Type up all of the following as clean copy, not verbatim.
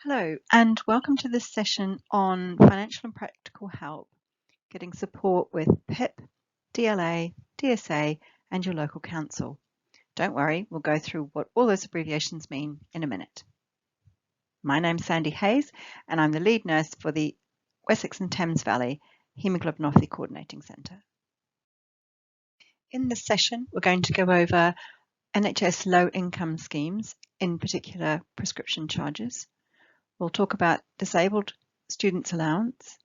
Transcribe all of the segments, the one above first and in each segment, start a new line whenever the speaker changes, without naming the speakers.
Hello, and welcome to this session on financial and practical help, getting support with PIP, DLA, DSA, and your local council. Don't worry, we'll go through what all those abbreviations mean in a minute. My name's Sandy Hayes, and I'm the lead nurse for the Wessex and Thames Valley Haemoglobinopathy Coordinating Centre. In this session, we're going to go over NHS low-income schemes, in particular prescription charges. We'll talk about disabled students' allowance.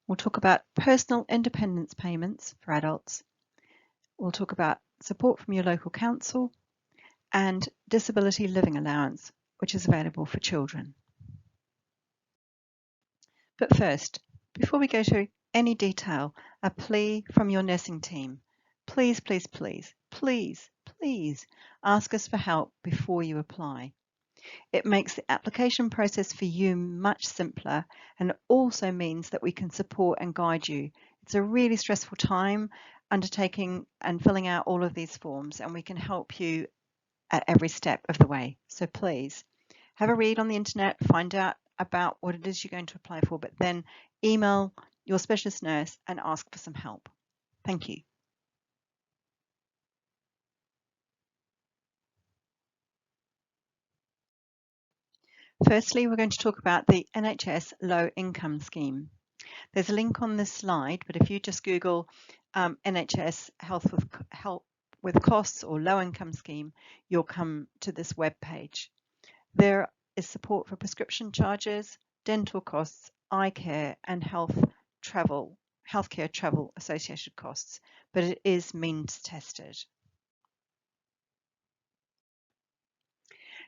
We'll talk about personal independence payments for adults. We'll talk about support from your local council and disability living allowance, which is available for children. But first, before we go to any detail, a plea from your nursing team. Please, please, please, please, please ask us for help before you apply. It makes the application process for you much simpler, and it also means that we can support and guide you. It's a really stressful time undertaking and filling out all of these forms, and we can help you at every step of the way. So please have a read on the internet, find out about what it is you're going to apply for, but then email your specialist nurse and ask for some help. Thank you. Firstly, we're going to talk about the NHS Low Income Scheme. There's a link on this slide, but if you just Google NHS Help with Costs or Low Income Scheme, you'll come to this web page. There is support for prescription charges, dental costs, eye care, and healthcare travel associated costs, but it is means tested.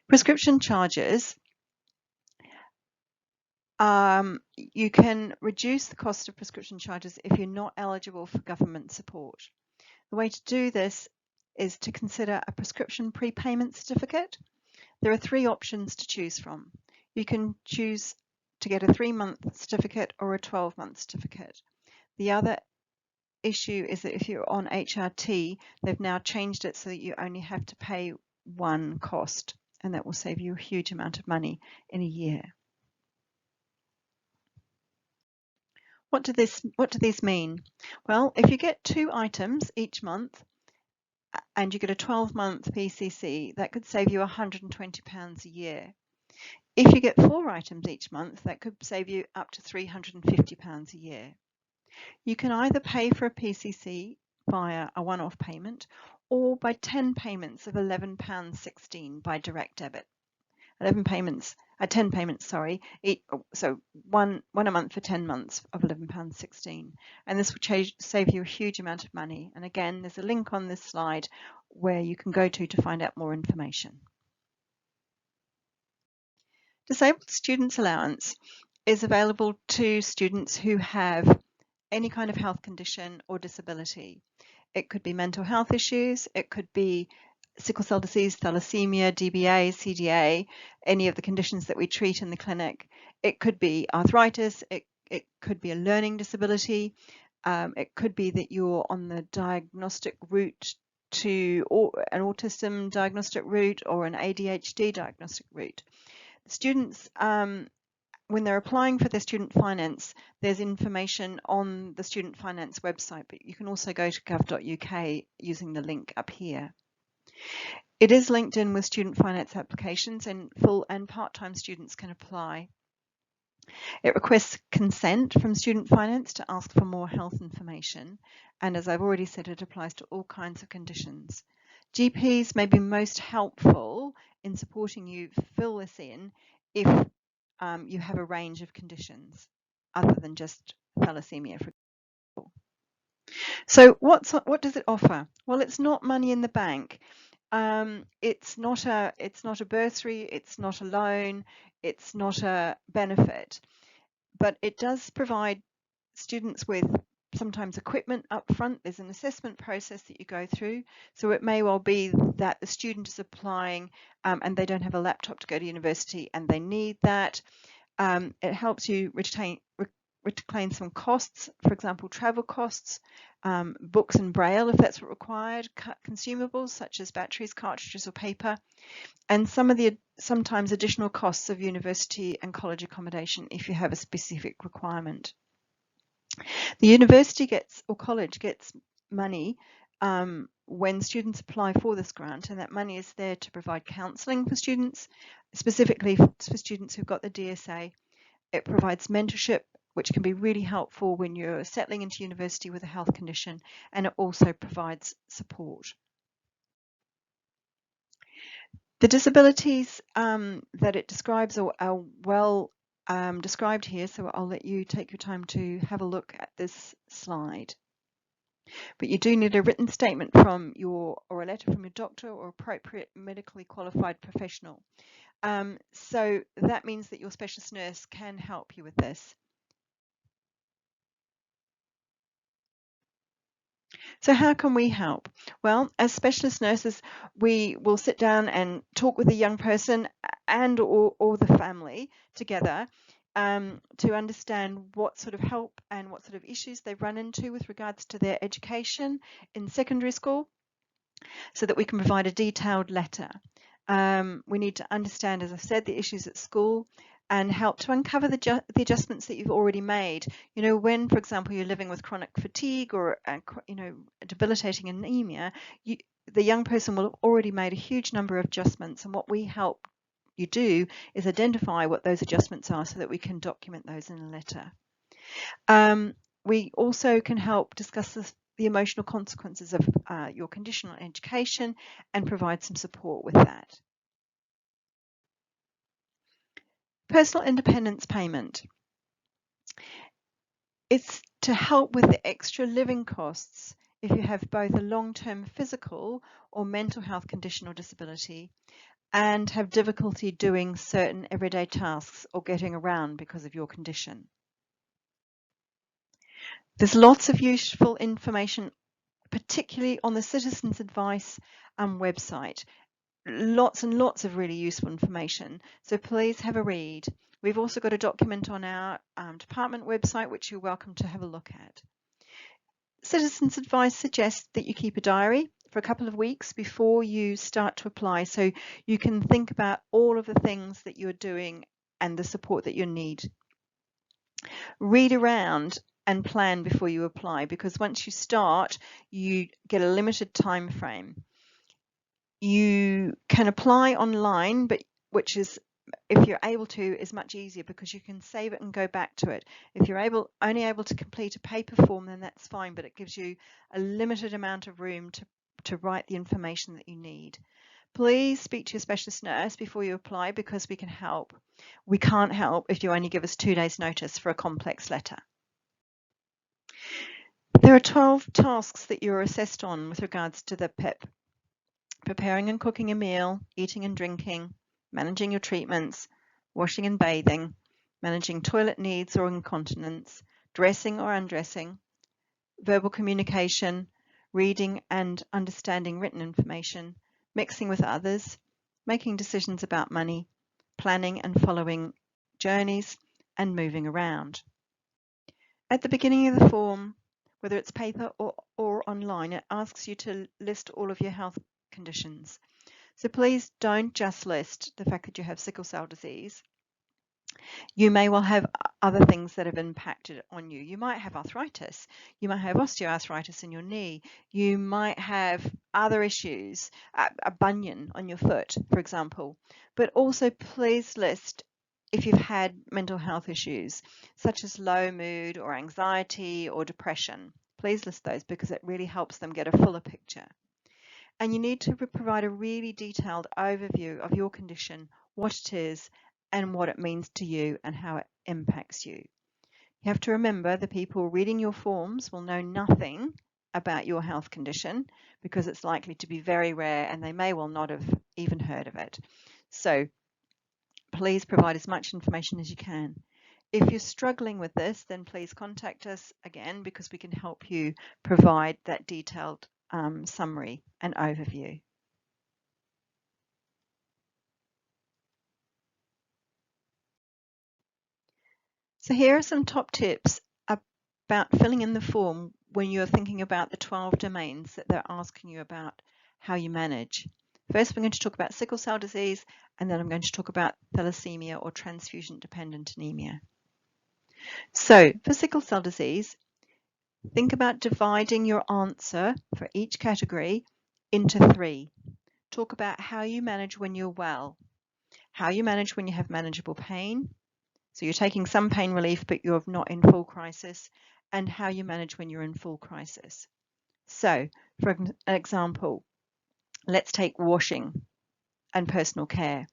Prescription charges. You can reduce the cost of prescription charges if you're not eligible for government support. The way to do this is to consider a prescription prepayment certificate. There are three options to choose from. You can choose to get a 3-month certificate or a 12-month certificate. The other issue is that if you're on HRT, they've now changed it so that you only have to pay one cost, and that will save you a huge amount of money in a year. What do these mean? Well, if you get 2 items each month and you get a 12-month PCC, that could save you £120 a year. If you get 4 items each month, that could save you up to £350 a year. You can either pay for a PCC via a one-off payment or by 10 payments of £11.16 by direct debit. 10 payments, so one a month for 10 months of £11.16, and this will save you a huge amount of money. And again, there's a link on this slide where you can go to find out more information. Disabled Students Allowance is available to students who have any kind of health condition or disability. It could be mental health issues, it could be sickle cell disease, thalassemia, DBA, CDA, any of the conditions that we treat in the clinic. It could be arthritis, it could be a learning disability, it could be that you're on the diagnostic route to an autism diagnostic route or an ADHD diagnostic route. Students, when they're applying for their student finance, there's information on the student finance website, but you can also go to gov.uk using the link up here. It is linked in with student finance applications, and full and part-time students can apply. It requests consent from student finance to ask for more health information, and as I've already said, it applies to all kinds of conditions. GPs may be most helpful in supporting you fill this in if you have a range of conditions other than just thalassemia, for example. So what does it offer? Well, it's not money in the bank. It's not a bursary, it's not a loan, it's not a benefit, but it does provide students with sometimes equipment up front. There's an assessment process that you go through, so it may well be that the student is applying and they don't have a laptop to go to university and they need that. It helps you claim some costs, for example, travel costs, books and braille if that's what required, consumables such as batteries, cartridges or paper, and sometimes additional costs of university and college accommodation if you have a specific requirement. The university or college gets money when students apply for this grant, and that money is there to provide counselling for students, specifically for students who've got the DSA. It provides mentorship, which can be really helpful when you're settling into university with a health condition, and it also provides support. The disabilities that it describes are well described here, so I'll let you take your time to have a look at this slide. But you do need a written statement from or a letter from your doctor or appropriate medically qualified professional. So that means that your specialist nurse can help you with this. So how can we help? Well, as specialist nurses, we will sit down and talk with the young person and or the family together to understand what sort of help and what sort of issues they run into with regards to their education in secondary school, so that we can provide a detailed letter. We need to understand, as I said, the issues at school and help to uncover the adjustments that you've already made. You know, when, for example, you're living with chronic fatigue or, debilitating anemia, the young person will have already made a huge number of adjustments, and what we help you do is identify what those adjustments are so that we can document those in a letter. We also can help discuss the emotional consequences of your condition on education and provide some support with that. Personal independence payment. It's to help with the extra living costs if you have both a long-term physical or mental health condition or disability and have difficulty doing certain everyday tasks or getting around because of your condition. There's lots of useful information, particularly on the Citizens Advice website. Lots and lots of really useful information, so please have a read. We've also got a document on our department website which you're welcome to have a look at. Citizens Advice suggests that you keep a diary for a couple of weeks before you start to apply, so you can think about all of the things that you're doing and the support that you need. Read around and plan before you apply, because once you start, you get a limited time frame. You can apply online, but which is, if you're able to, is much easier because you can save it and go back to it. If you're only able to complete a paper form, then that's fine, but it gives you a limited amount of room to write the information that you need. Please speak to your specialist nurse before you apply, because we can help. We can't help if you only give us 2 days notice for a complex letter. There are 12 tasks that you're assessed on with regards to the PIP. Preparing and cooking a meal, eating and drinking, managing your treatments, washing and bathing, managing toilet needs or incontinence, dressing or undressing, verbal communication, reading and understanding written information, mixing with others, making decisions about money, planning and following journeys, and moving around. At the beginning of the form, whether it's paper or online, it asks you to list all of your health conditions. So please don't just list the fact that you have sickle cell disease. You may well have other things that have impacted on you. You might have arthritis. You might have osteoarthritis in your knee. You might have other issues, a bunion on your foot, for example. But also please list if you've had mental health issues, such as low mood or anxiety or depression. Please list those, because it really helps them get a fuller picture. And you need to provide a really detailed overview of your condition, what it is, and what it means to you and how it impacts you. You have to remember the people reading your forms will know nothing about your health condition, because it's likely to be very rare and they may well not have even heard of it. So please provide as much information as you can. If you're struggling with this, then please contact us again, because we can help you provide that detailed summary and overview. So here are some top tips about filling in the form when you're thinking about the 12 domains that they're asking you about how you manage. First, we're going to talk about sickle cell disease, and then I'm going to talk about thalassemia or transfusion-dependent anemia. So for sickle cell disease, think about dividing your answer for each category into 3. Talk about how you manage when you're well, how you manage when you have manageable pain, so you're taking some pain relief but you're not in full crisis, and how you manage when you're in full crisis. So, for an example, let's take washing and personal care.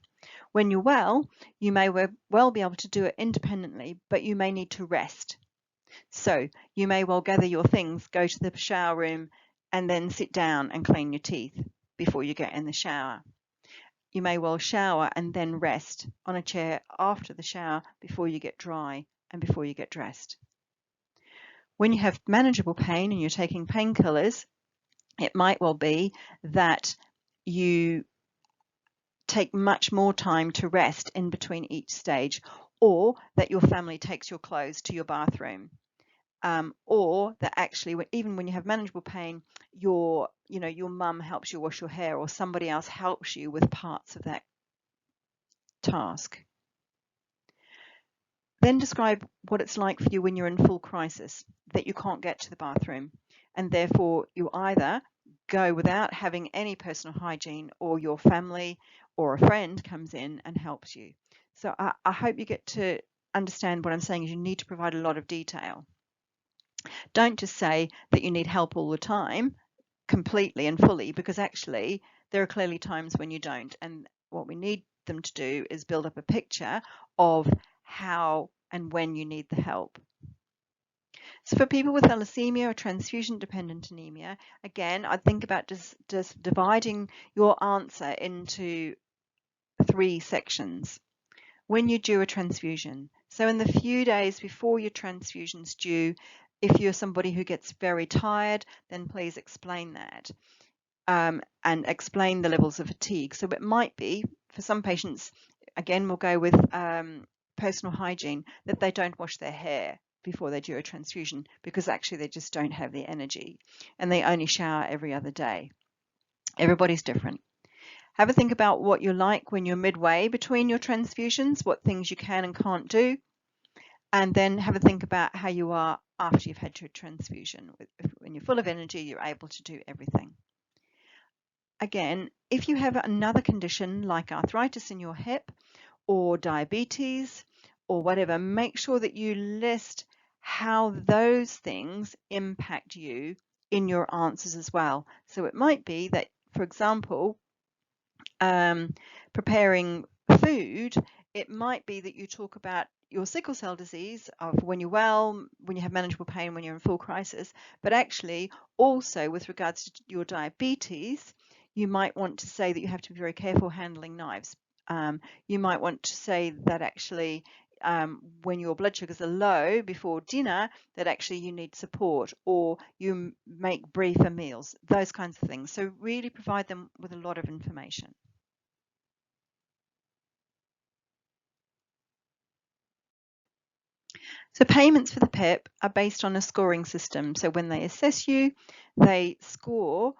When you're well, you may well be able to do it independently, but you may need to rest. So you may well gather your things, go to the shower room, and then sit down and clean your teeth before you get in the shower. You may well shower and then rest on a chair after the shower before you get dry and before you get dressed. When you have manageable pain and you're taking painkillers, it might well be that you take much more time to rest in between each stage, or that your family takes your clothes to your bathroom. Or that actually, even when you have manageable pain, your mum helps you wash your hair, or somebody else helps you with parts of that task. Then describe what it's like for you when you're in full crisis, that you can't get to the bathroom, and therefore you either go without having any personal hygiene, or your family or a friend comes in and helps you. So I hope you get to understand what I'm saying is you need to provide a lot of detail. Don't just say that you need help all the time, completely and fully, because actually there are clearly times when you don't. And what we need them to do is build up a picture of how and when you need the help. So for people with thalassemia or transfusion-dependent anemia, again, I think about just dividing your answer into 3 sections. When you're due a transfusion. So in the few days before your transfusion's due, if you're somebody who gets very tired, then please explain that, and explain the levels of fatigue. So it might be, for some patients, again, we'll go with personal hygiene, that they don't wash their hair before they do a transfusion because actually they just don't have the energy and they only shower every other day. Everybody's different. Have a think about what you're like when you're midway between your transfusions, what things you can and can't do, and then have a think about how you are after you've had your transfusion. When you're full of energy, you're able to do everything. Again, if you have another condition like arthritis in your hip or diabetes or whatever, make sure that you list how those things impact you in your answers as well. So it might be that, for example, preparing food, it might be that you talk about your sickle cell disease of when you're well, when you have manageable pain, when you're in full crisis, but actually also with regards to your diabetes, you might want to say that you have to be very careful handling knives. You might want to say that actually when your blood sugars are low before dinner, that actually you need support, or you make briefer meals, those kinds of things. So really provide them with a lot of information. So payments for the PEP are based on a scoring system. So when they assess you, they score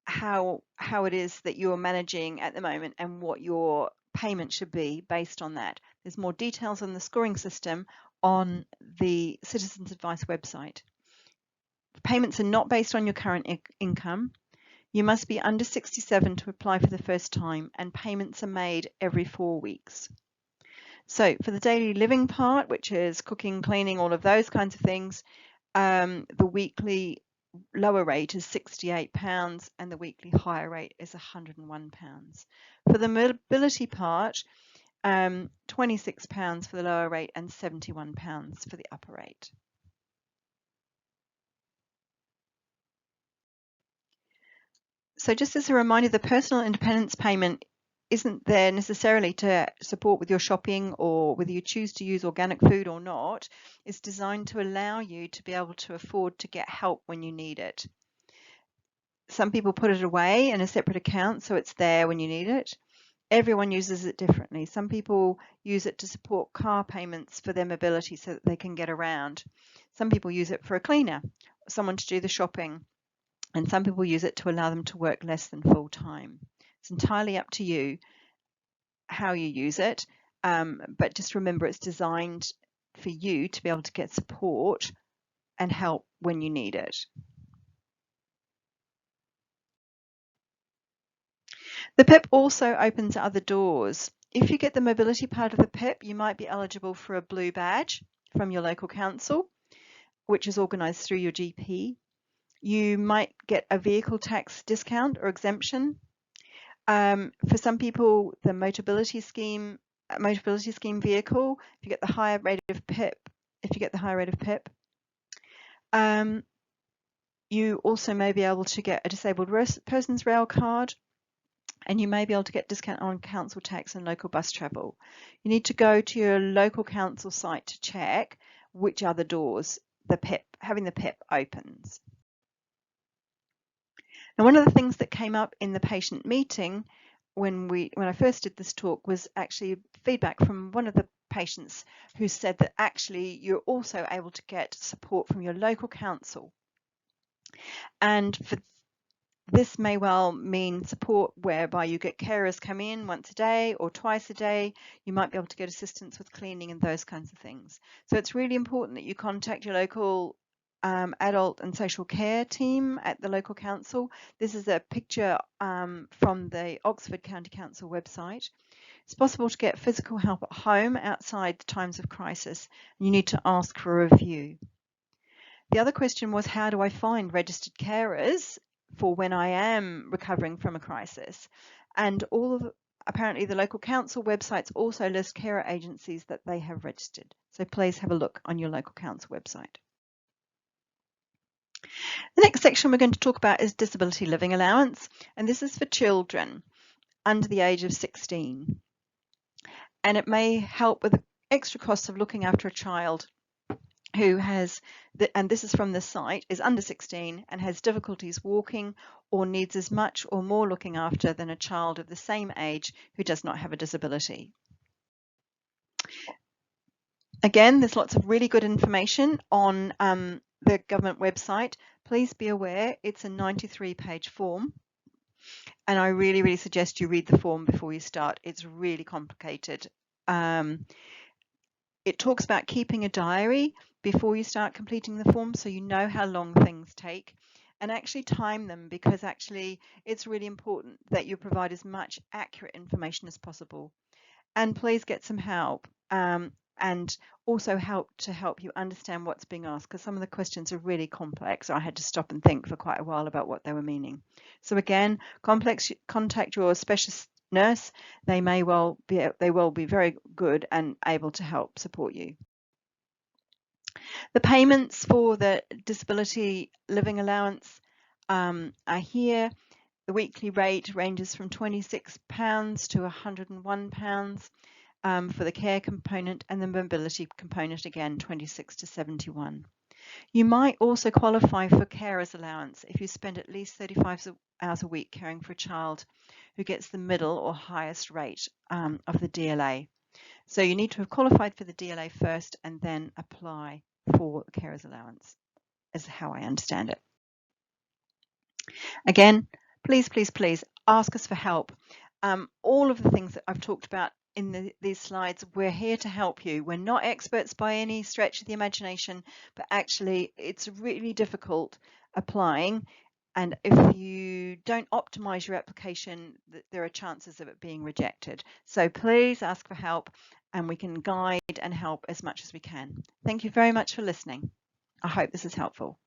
how it is that you're managing at the moment and what your payment should be based on that. There's more details on the scoring system on the Citizens Advice website. Payments are not based on your current income. You must be under 67 to apply for the first time, and payments are made every 4 weeks. So for the daily living part, which is cooking, cleaning, all of those kinds of things, the weekly lower rate is £68 and the weekly higher rate is £101. For the mobility part, £26 for the lower rate and £71 for the upper rate. So just as a reminder, the personal independence payment isn't there necessarily to support with your shopping or whether you choose to use organic food or not. It's designed to allow you to be able to afford to get help when you need it. Some people put it away in a separate account so it's there when you need it. Everyone uses it differently. Some people use it to support car payments for their mobility so that they can get around. Some people use it for a cleaner, someone to do the shopping, and some people use it to allow them to work less than full time. It's entirely up to you how you use it, but just remember it's designed for you to be able to get support and help when you need it. The PIP also opens other doors. If you get the mobility part of the PIP, you might be eligible for a blue badge from your local council, which is organised through your GP. You might get a vehicle tax discount or exemption. For some people, the Motability Scheme vehicle, if you get the higher rate of PIP, you also may be able to get a disabled person's rail card, and you may be able to get discount on council tax and local bus travel. You need to go to your local council site to check which other doors having the PIP opens. Now, one of the things that came up in the patient meeting when I first did this talk was actually feedback from one of the patients who said that actually you're also able to get support from your local council. And this may well mean support whereby you get carers come in once a day or twice a day. You might be able to get assistance with cleaning and those kinds of things. So it's really important that you contact your local adult and social care team at the local council. This is a picture from the Oxford County Council website. It's possible to get physical help at home outside times of crisis. You need to ask for a review. The other question was, how do I find registered carers for when I am recovering from a crisis? And apparently the local council websites also list carer agencies that they have registered. So please have a look on your local council website. The next section we're going to talk about is disability living allowance, and this is for children under the age of 16. And it may help with the extra costs of looking after a child who has, and this is from the site, is under 16 and has difficulties walking or needs as much or more looking after than a child of the same age who does not have a disability. Again, there's lots of really good information on the government website. Please be aware it's a 93-page form, and I really, really suggest you read the form before you start. It's really complicated. It talks about keeping a diary before you start completing the form so you know how long things take, and actually time them, because actually it's really important that you provide as much accurate information as possible. And please get some help, and also help you understand what's being asked, because some of the questions are really complex. I had to stop and think for quite a while about what they were meaning. So again, contact your specialist nurse. They will be very good and able to help support you. The payments for the disability living allowance are here. The weekly rate ranges from £26 to £101 for the care component, and the mobility component again 26 to 71. You might also qualify for carers allowance if you spend at least 35 hours a week caring for a child who gets the middle or highest rate of the DLA. So you need to have qualified for the DLA first and then apply for the carers allowance, is how I understand it. Again, please, please, please ask us for help. All of the things that I've talked about in these slides, we're here to help you. We're not experts by any stretch of the imagination, but actually it's really difficult applying. And if you don't optimize your application, there are chances of it being rejected. So please ask for help, and we can guide and help as much as we can. Thank you very much for listening. I hope this is helpful.